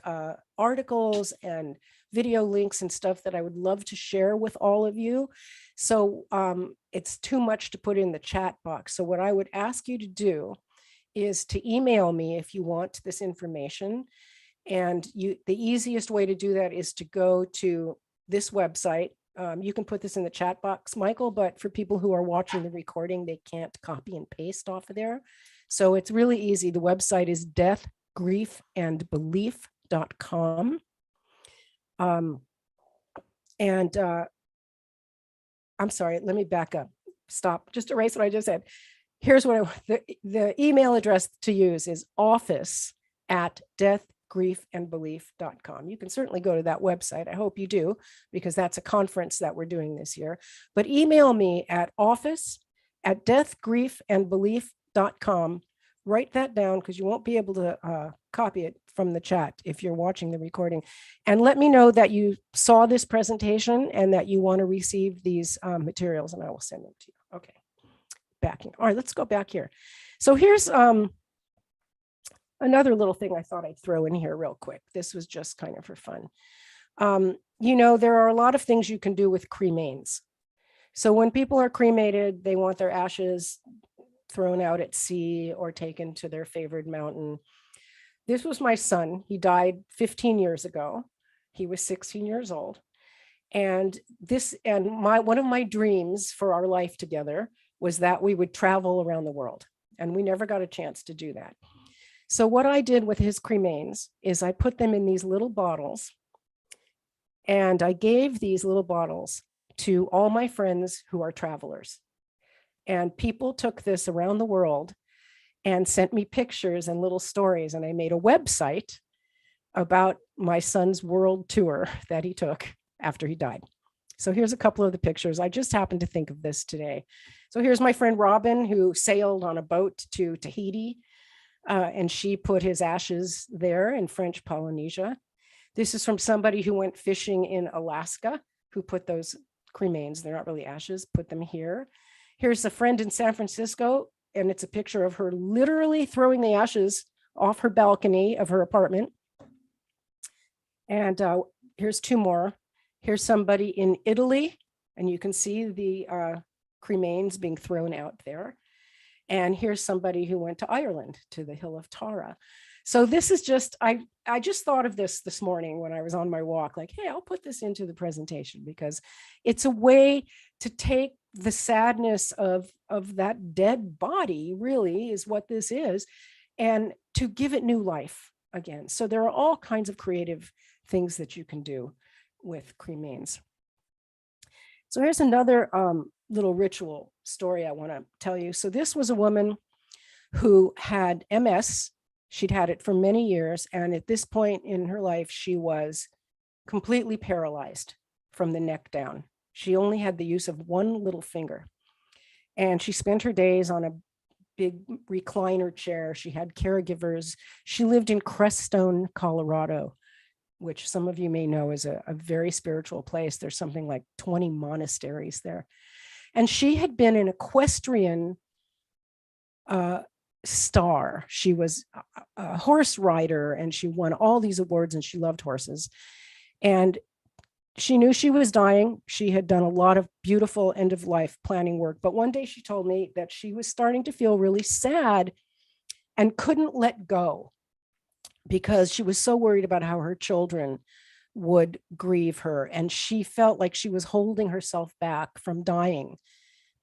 articles and video links and stuff that I would love to share with all of you. So it's too much to put in the chat box. So what I would ask you to do is to email me if you want this information. And the easiest way to do that is to go to this website. You can put this in the chat box, Michael, but for people who are watching the recording, they can't copy and paste off of there. So it's really easy. The website is deathgriefandbelief.com. I'm sorry, let me back up. Stop, just erase what I just said. Here's what the email address to use is office@deathgriefandbelief.com. You can certainly go to that website. I hope you do, because that's a conference that we're doing this year. But email me at office@deathgriefandbelief.com. Write that down because you won't be able to copy it from the chat if you're watching the recording. And let me know that you saw this presentation and that you want to receive these materials, and I will send them to you. Okay. Backing. All right, let's go back here. So here's another little thing I thought I'd throw in here real quick. This was just kind of for fun. You know, there are a lot of things you can do with cremains. So when people are cremated, they want their ashes thrown out at sea or taken to their favorite mountain. This was my son. He died 15 years ago. He was 16 years old. And one of my dreams for our life together was that we would travel around the world. And we never got a chance to do that. So what I did with his cremains is I put them in these little bottles, and I gave these little bottles to all my friends who are travelers. And people took this around the world and sent me pictures and little stories. And I made a website about my son's world tour that he took after he died. So here's a couple of the pictures. I just happened to think of this today. So here's my friend Robin, who sailed on a boat to Tahiti, and she put his ashes there in French Polynesia. This is from somebody who went fishing in Alaska, who put those cremains, they're not really ashes, put them here. Here's a friend in San Francisco, and it's a picture of her literally throwing the ashes off her balcony of her apartment. And here's two more. Here's somebody in Italy, and you can see the cremains being thrown out there. And here's somebody who went to Ireland, to the Hill of Tara. So this is just, I just thought of this morning when I was on my walk, like, hey, I'll put this into the presentation because it's a way to take the sadness of that dead body, really is what this is, and to give it new life again. So there are all kinds of creative things that you can do with cremains. So here's another little ritual story I want to tell you. So this was a woman who had MS. She'd had it for many years. And at this point in her life, she was completely paralyzed from the neck down. She only had the use of one little finger. And she spent her days on a big recliner chair. She had caregivers. She lived in Crestone, Colorado, which some of you may know is a very spiritual place. There's something like 20 monasteries there. And she had been an equestrian star. She was a horse rider, and she won all these awards, and she loved horses. And she knew she was dying. She had done a lot of beautiful end of life planning work. But one day she told me that she was starting to feel really sad and couldn't let go because she was so worried about how her children would grieve her. And she felt like she was holding herself back from dying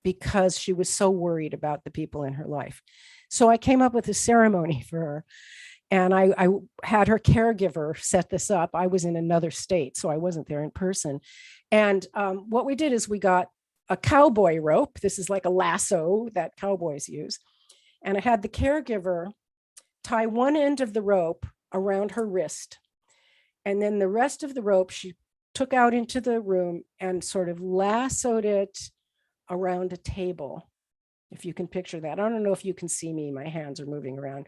because she was so worried about the people in her life. So I came up with a ceremony for her, and I had her caregiver set this up. I was in another state, so I wasn't there in person. And what we did is we got a cowboy rope. This is like a lasso that cowboys use. And I had the caregiver tie one end of the rope around her wrist. And then the rest of the rope she took out into the room and sort of lassoed it around a table. If you can picture that. I don't know if you can see me, my hands are moving around.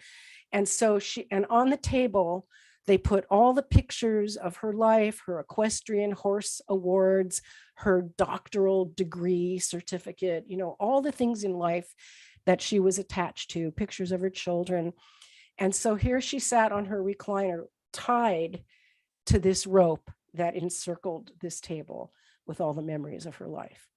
And so and on the table, they put all the pictures of her life, her equestrian horse awards, her doctoral degree certificate, all the things in life that she was attached to, pictures of her children. And so here she sat on her recliner, tied to this rope that encircled this table with all the memories of her life.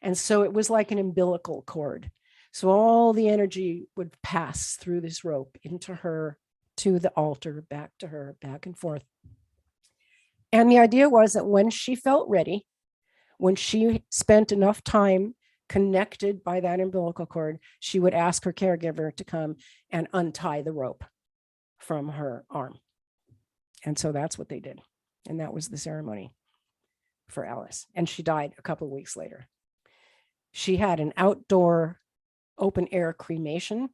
And so it was like an umbilical cord. So all the energy would pass through this rope into her, to the altar, back to her, back and forth. And the idea was that when she felt ready, when she spent enough time connected by that umbilical cord, she would ask her caregiver to come and untie the rope from her arm. And so that's what they did. And that was the ceremony for Alice. And she died a couple of weeks later. She had an outdoor open air cremation.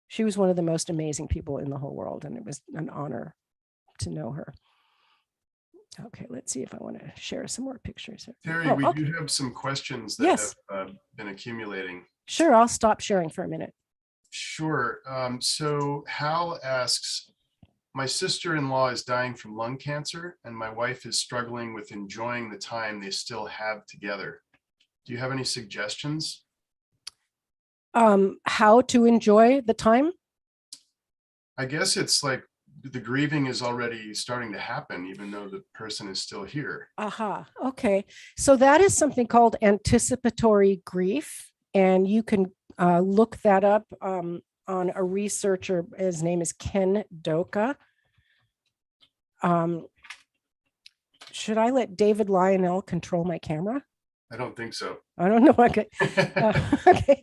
She was one of the most amazing people in the whole world, and it was an honor to know her. Okay, let's see if I want to share some more pictures. Terri, we do have some questions that have been accumulating. Sure, I'll stop sharing for a minute. Sure. So Hal asks, my sister-in-law is dying from lung cancer, and my wife is struggling with enjoying the time they still have together. Do you have any suggestions? How to enjoy the time? I guess it's like the grieving is already starting to happen, even though the person is still here. Aha. Okay. So that is something called anticipatory grief. And you can look that up on a researcher. His name is Ken Doka. Should I let David Lionel control my camera? I don't think so. I don't know. Okay. Okay.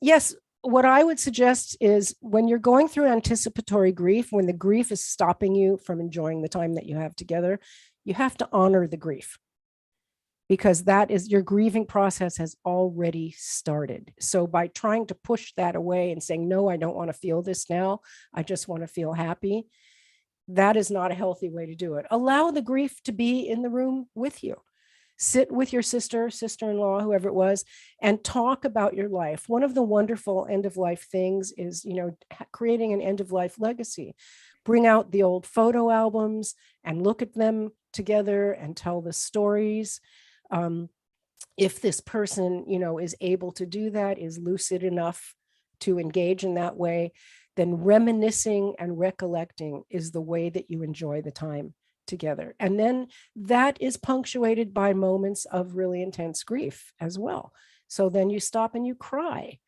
Yes, what I would suggest is when you're going through anticipatory grief, when the grief is stopping you from enjoying the time that you have together, you have to honor the grief, because that is, your grieving process has already started. So by trying to push that away and saying, no, I don't want to feel this now, I just want to feel happy, that is not a healthy way to do it. Allow the grief to be in the room with you. Sit with your sister-in-law, whoever it was, and talk about your life. One of the wonderful end-of-life things is, creating an end-of-life legacy. Bring out the old photo albums and look at them together and tell the stories. If this person, is able to do that, is lucid enough to engage in that way, then reminiscing and recollecting is the way that you enjoy the time together. And then that is punctuated by moments of really intense grief as well. So then you stop and you cry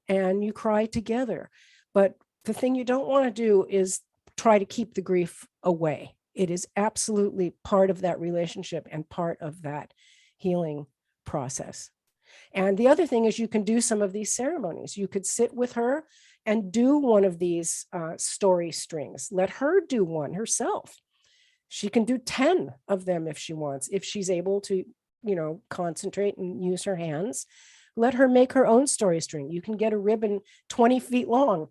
together. But the thing you don't want to do is try to keep the grief away. It is absolutely part of that relationship and part of that healing process. And the other thing is you can do some of these ceremonies. You could sit with her and do one of these story strings. Let her do one herself. She can do 10 of them if she wants, if she's able to, concentrate and use her hands. Let her make her own story string. You can get a ribbon 20 feet long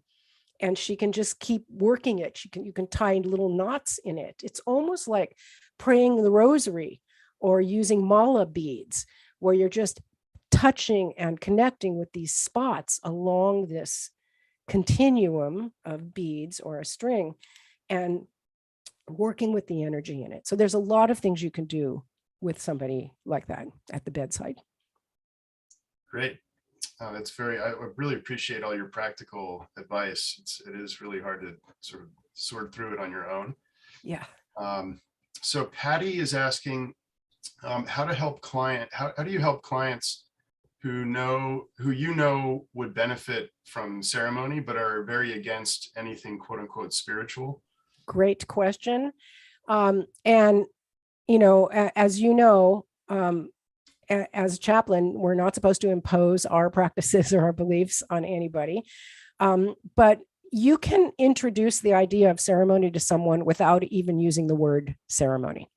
and she can just keep working it. You can tie little knots in it. It's almost like praying the rosary or using mala beads, where you're just touching and connecting with these spots along this continuum of beads or a string, and working with the energy in it. So there's a lot of things you can do with somebody like that at the bedside. Great. I really appreciate all your practical advice. It is really hard to sort of sort through it on your own. Yeah. So Patty is asking how do you help clients who you know would benefit from ceremony, but are very against anything quote unquote spiritual? Great question. And, as you know, as a chaplain, we're not supposed to impose our practices or our beliefs on anybody. But you can introduce the idea of ceremony to someone without even using the word ceremony.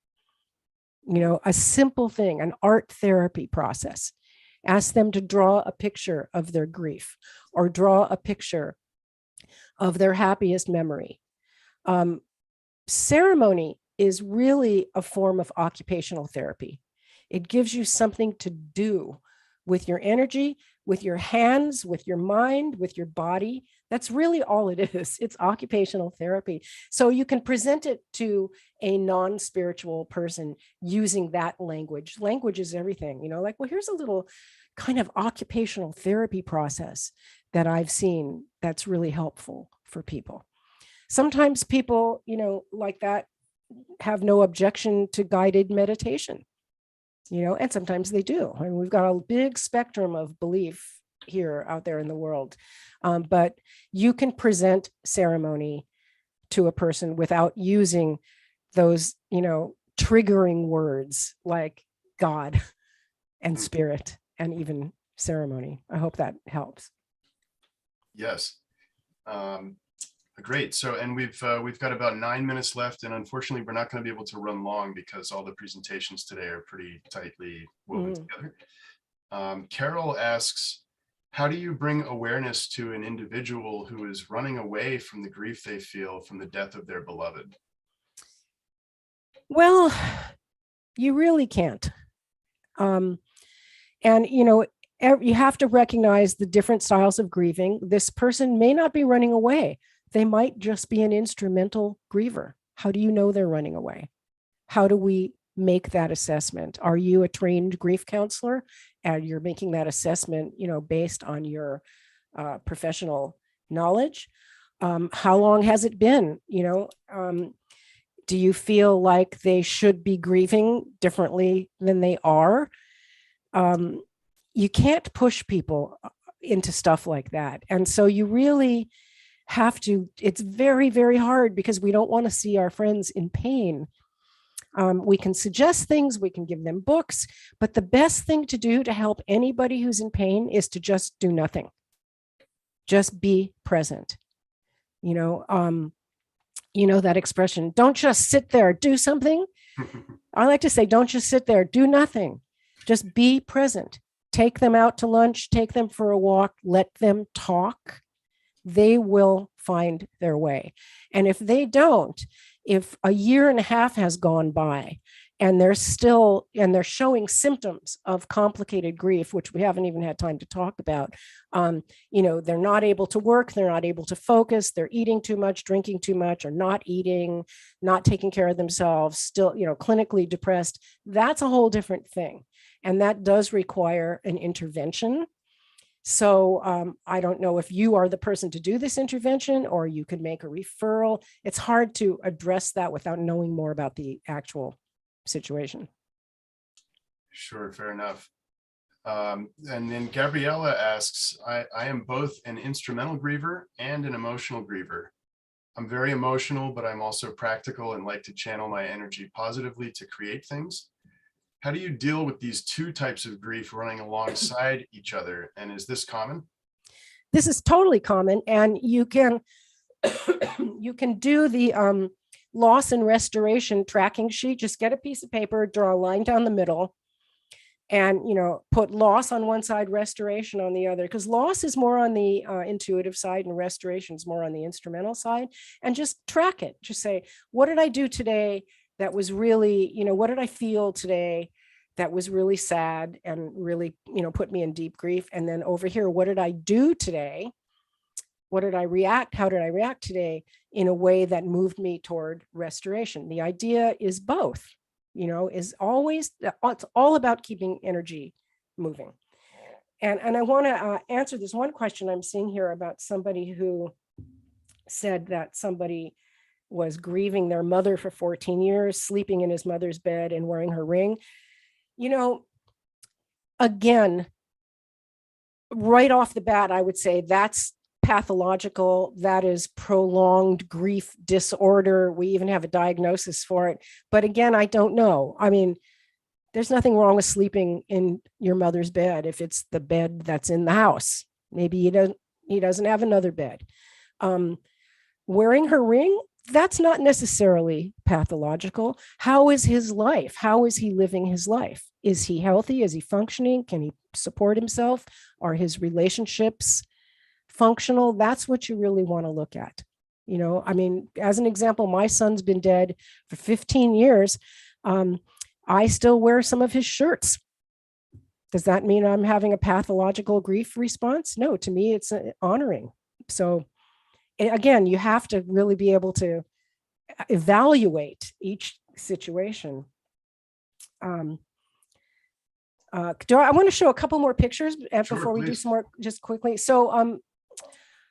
A simple thing, an art therapy process. Ask them to draw a picture of their grief or draw a picture of their happiest memory. Ceremony is really a form of occupational therapy. It gives you something to do with your energy, with your hands, with your mind, with your body. That's really all it is. It's occupational therapy. So you can present it to a non-spiritual person using that language. Language is everything, like, well, here's a little kind of occupational therapy process that I've seen that's really helpful for people. Sometimes people, like that, have no objection to guided meditation, and sometimes they do. I mean, we've got a big spectrum of belief here out there in the world. But you can present ceremony to a person without using those, triggering words like God and spirit and even ceremony. I hope that helps. Yes. Great. So, and we've got about 9 minutes left, and unfortunately, we're not going to be able to run long because all the presentations today are pretty tightly woven together. Carol asks, how do you bring awareness to an individual who is running away from the grief they feel from the death of their beloved? Well, you really can't. And, you have to recognize the different styles of grieving. This person may not be running away. They might just be an instrumental griever. How do you know they're running away? How do we make that assessment? Are you a trained grief counselor and you're making that assessment, based on your professional knowledge? How long has it been? Do you feel like they should be grieving differently than they are? You can't push people into stuff like that. And so you really have to, it's very, very hard because we don't want to see our friends in pain. We can suggest things, we can give them books, but the best thing to do to help anybody who's in pain is to just do nothing. Just be present. That expression, don't just sit there, do something. I like to say, don't just sit there, do nothing. Just be present. Take them out to lunch, take them for a walk, let them talk. They will find their way. And if they don't, if a year and a half has gone by and they're showing symptoms of complicated grief, which we haven't even had time to talk about, they're not able to work, they're not able to focus, they're eating too much, drinking too much, or not eating, not taking care of themselves, still, clinically depressed, that's a whole different thing. And that does require an intervention. So I don't know if you are the person to do this intervention or you could make a referral. It's hard to address that without knowing more about the actual situation. Sure, fair enough. And then Gabriella asks, I am both an instrumental griever and an emotional griever. I'm very emotional, but I'm also practical and like to channel my energy positively to create things. How do you deal with these two types of grief running alongside each other? And is this common? This is totally common. And you can do the loss and restoration tracking sheet. Just get a piece of paper, draw a line down the middle, and put loss on one side, restoration on the other, because loss is more on the intuitive side and restoration is more on the instrumental side. And just track it. Just say, what did I do today that was really, what did I feel today that was really sad and really, put me in deep grief? And then over here, what did I do today? What did I react? How did I react today in a way that moved me toward restoration? The idea is both, is always, it's all about keeping energy moving. And I want to answer this one question I'm seeing here about somebody who said that somebody was grieving their mother for 14 years, sleeping in his mother's bed and wearing her ring. Again, right off the bat, I would say that's pathological. That is prolonged grief disorder. We even have a diagnosis for it. But again, I don't know. I mean, there's nothing wrong with sleeping in your mother's bed if it's the bed that's in the house. Maybe he doesn't have another bed. Wearing her ring, that's not necessarily pathological. How is his life? How is he living his life? Is he healthy? Is he functioning? Can he support himself? Are his relationships functional? That's what you really want to look at. You know, I mean, as an example, my son's been dead for 15 years. I still wear some of his shirts. Does that mean I'm having a pathological grief response? No, to me, it's honoring. So again, you have to really be able to evaluate each situation. I want to show a couple more pictures before we do some more, just quickly. So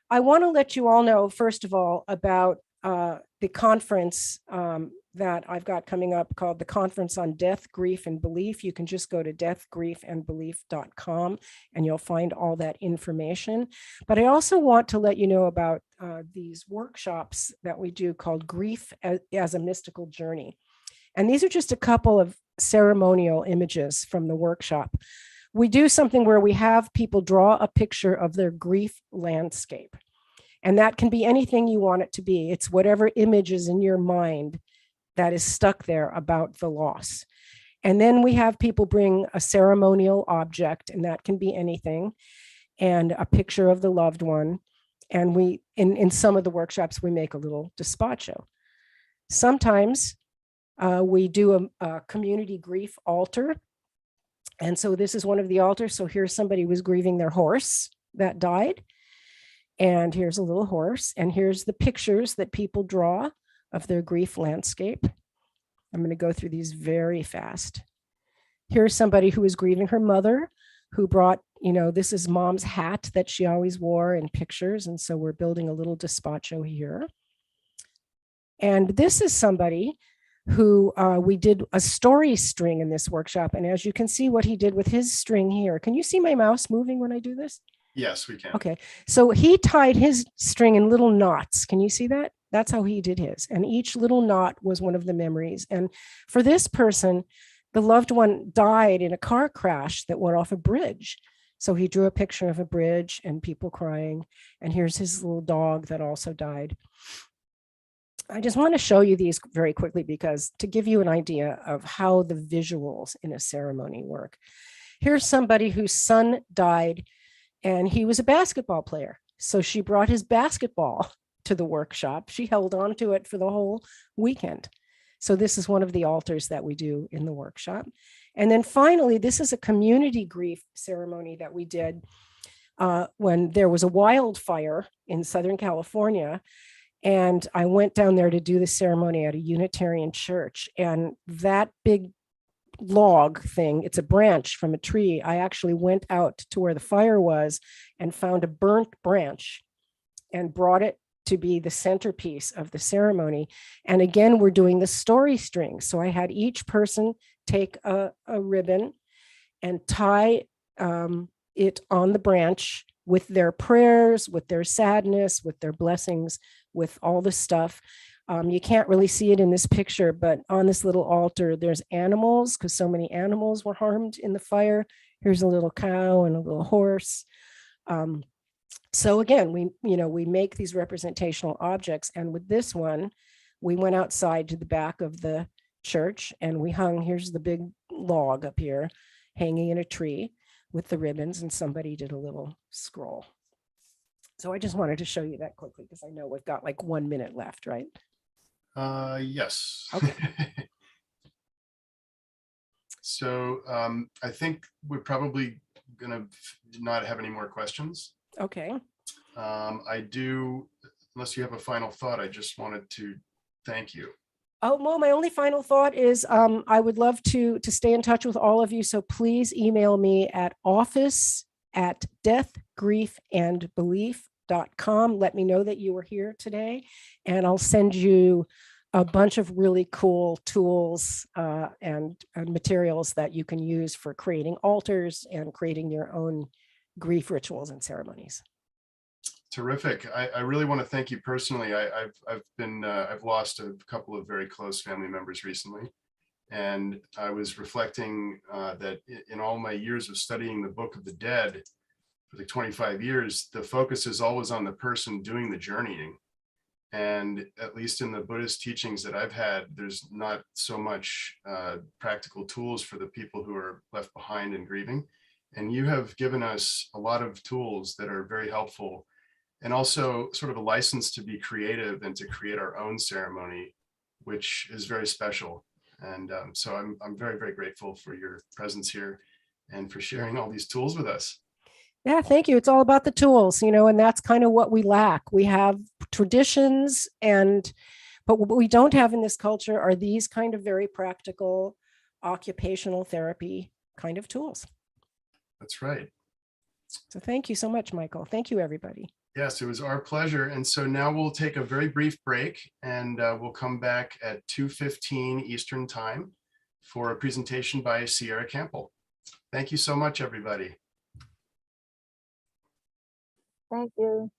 I want to let you all know, first of all, about the conference that I've got coming up called the Conference on Death, Grief, and Belief. You can just go to deathgriefandbelief.com and you'll find all that information. But I also want to let you know about these workshops that we do called Grief as a Mystical Journey. And these are just a couple of ceremonial images from the workshop. We do something where we have people draw a picture of their grief landscape. And that can be anything you want it to be. It's whatever image is in your mind that is stuck there about the loss. And then we have people bring a ceremonial object, and that can be anything, and a picture of the loved one. And we, in some of the workshops, we make a little despacho. Sometimes we do a community grief altar. And so this is one of the altars. So here's somebody who was grieving their horse that died. And here's a little horse. And here's the pictures that people draw of their grief landscape. I'm going to go through these very fast. Here's somebody who was grieving her mother, who brought, you know, this is mom's hat that she always wore in pictures. And so we're building a little despacho here. And this is somebody who we did a story string in this workshop. And as you can see what he did with his string here, can you see my mouse moving when I do this? Yes, we can. Okay, so he tied his string in little knots. Can you see that? That's how he did his. And each little knot was one of the memories. And for this person, the loved one died in a car crash that went off a bridge. So he drew a picture of a bridge and people crying. And here's his little dog that also died. I just want to show you these very quickly because to give you an idea of how the visuals in a ceremony work. Here's somebody whose son died and he was a basketball player. So she brought his basketball to the workshop. She held on to it for the whole weekend. So this is one of the altars that we do in the workshop. And then finally, this is a community grief ceremony that we did when there was a wildfire in Southern California. And I went down there to do the ceremony at a Unitarian church. And that big log thing, it's a branch from a tree. I actually went out to where the fire was and found a burnt branch and brought it to be the centerpiece of the ceremony. And again, we're doing the story string. So I had each person take a ribbon and tie it on the branch with their prayers, with their sadness, with their blessings, with all the stuff. You can't really see it in this picture, but on this little altar, there's animals because so many animals were harmed in the fire. Here's a little cow and a little horse. So again, we make these representational objects. And with this one, we went outside to the back of the church and we hung, here's the big log up here, hanging in a tree with the ribbons, and somebody did a little scroll. So I just wanted to show you that quickly because I know we've got like 1 minute left, right? Yes. Okay. So I think we're probably gonna not have any more questions. Okay. I do, unless you have a final thought, I just wanted to thank you. Oh, well, my only final thought is I would love to stay in touch with all of you. So please email me at office@deathgriefandbelief.com. Let me know that you were here today, and I'll send you a bunch of really cool tools and materials that you can use for creating altars and creating your own grief rituals and ceremonies. Terrific. I really want to thank you personally. I've lost a couple of very close family members recently. And I was reflecting that in all my years of studying the Book of the Dead, for the 25 years, the focus is always on the person doing the journeying. And at least in the Buddhist teachings that I've had, there's not so much practical tools for the people who are left behind and grieving. And you have given us a lot of tools that are very helpful, and also sort of a license to be creative and to create our own ceremony, which is very special. And so I'm very, very grateful for your presence here and for sharing all these tools with us. Yeah, thank you. It's all about the tools, and that's kind of what we lack. We have traditions, but what we don't have in this culture are these kind of very practical occupational therapy kind of tools. That's right. So thank you so much, Michael. Thank you, everybody. Yes, it was our pleasure. And so now we'll take a very brief break, and we'll come back at 2:15 Eastern Time for a presentation by Sierra Campbell. Thank you so much, everybody. Thank you.